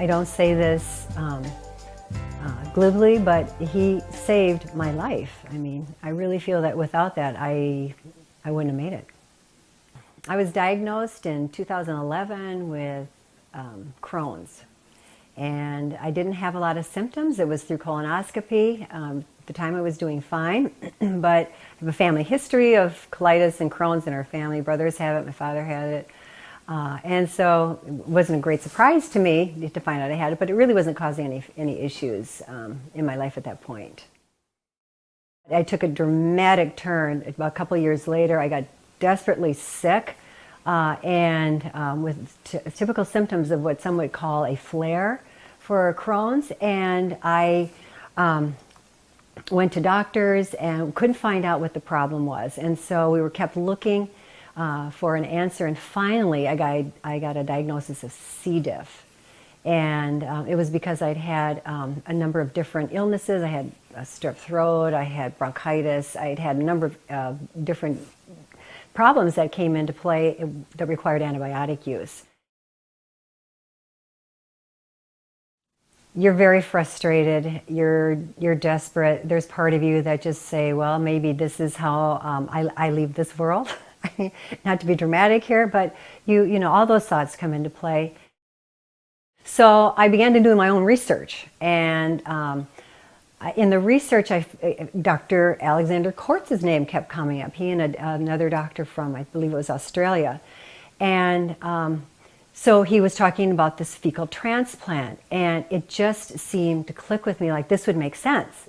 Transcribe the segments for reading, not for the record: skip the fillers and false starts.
I don't say this glibly, but he saved my life. I mean, I really feel that without that, I wouldn't have made it. I was diagnosed in 2011 with Crohn's, and I didn't have a lot of symptoms. It was through colonoscopy. At the time I was doing fine, but I have a family history of colitis and Crohn's in our family. Brothers have it, my father had it. And so it wasn't a great surprise to me to find out I had it, but it really wasn't causing any issues in my life at that point. I took a dramatic turn. About a couple of years later, I got desperately sick and with typical symptoms of what some would call a flare for Crohn's. And I went to doctors and couldn't find out what the problem was. And so we were kept looking for an answer, and finally I got a diagnosis of C. diff. And it was because I'd had a number of different illnesses. I had a strep throat, I had bronchitis, I'd had a number of different problems that came into play that required antibiotic use. You're very frustrated, you're desperate. There's part of you that just say, well, maybe this is how I leave this world. Not to be dramatic here, but you know, all those thoughts come into play. So I began to do my own research, and in the research, Dr. Alexander Kortz's name kept coming up. He and another doctor from, I believe it was Australia, and so he was talking about this fecal transplant, and it just seemed to click with me like this would make sense.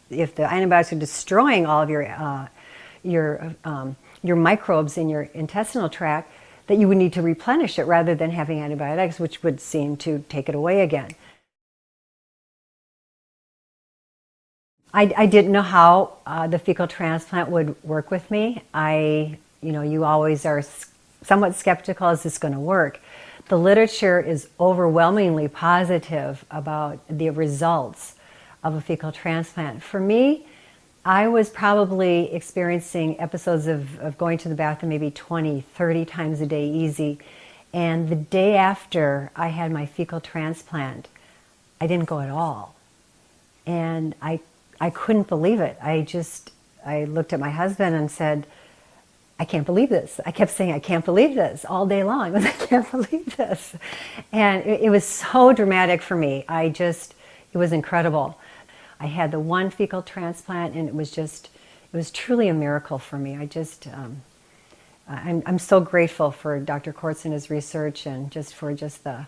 If the antibiotics are destroying all of your microbes in your intestinal tract, that you would need to replenish it rather than having antibiotics, which would seem to take it away again. I didn't know how the fecal transplant would work with me. You always are somewhat skeptical, is this going to work? The literature is overwhelmingly positive about the results of a fecal transplant. For me, I was probably experiencing episodes of going to the bathroom maybe 20, 30 times a day easy. And the day after I had my fecal transplant, I didn't go at all. And I couldn't believe it. I looked at my husband and said, I can't believe this. I kept saying, I can't believe this all day long. I can't believe this. And it was so dramatic for me. It was incredible. I had the one fecal transplant, and it was truly a miracle for me. I'm so grateful for Dr. Kortz and his research, and for the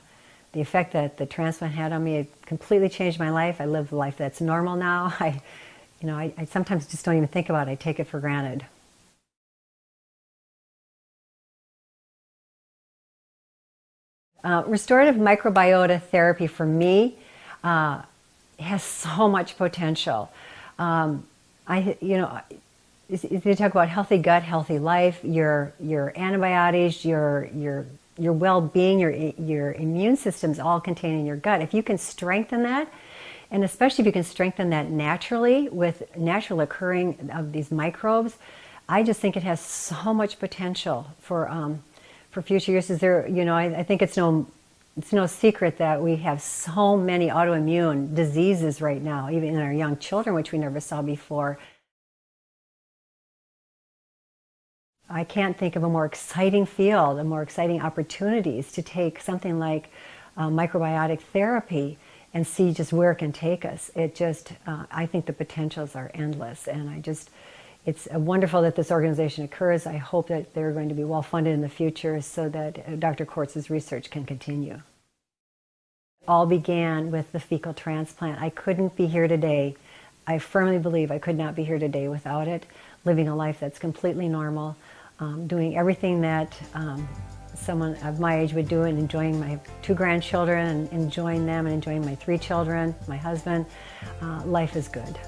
effect that the transplant had on me. It completely changed my life. I live a life that's normal now. I sometimes just don't even think about it. I take it for granted. Restorative microbiota therapy for me has so much potential. They talk about healthy gut, healthy life, your antibiotics, your well-being, your immune system's all contained in your gut. If you can strengthen that, and especially if you can strengthen that naturally with natural occurring of these microbes, I just think it has so much potential for future uses. I think it's no secret that we have so many autoimmune diseases right now, even in our young children, which we never saw before. I can't think of a more exciting field, a more exciting opportunities to take something like microbiotic therapy and see just where it can take us. I think the potentials are endless, and it's wonderful that this organization occurs. I hope that they're going to be well funded in the future so that Dr. Kortz's research can continue. It all began with the fecal transplant. I couldn't be here today. I firmly believe I could not be here today without it, living a life that's completely normal, doing everything that someone of my age would do, and enjoying my 2 grandchildren and enjoying them and enjoying my 3 children, my husband. Life is good.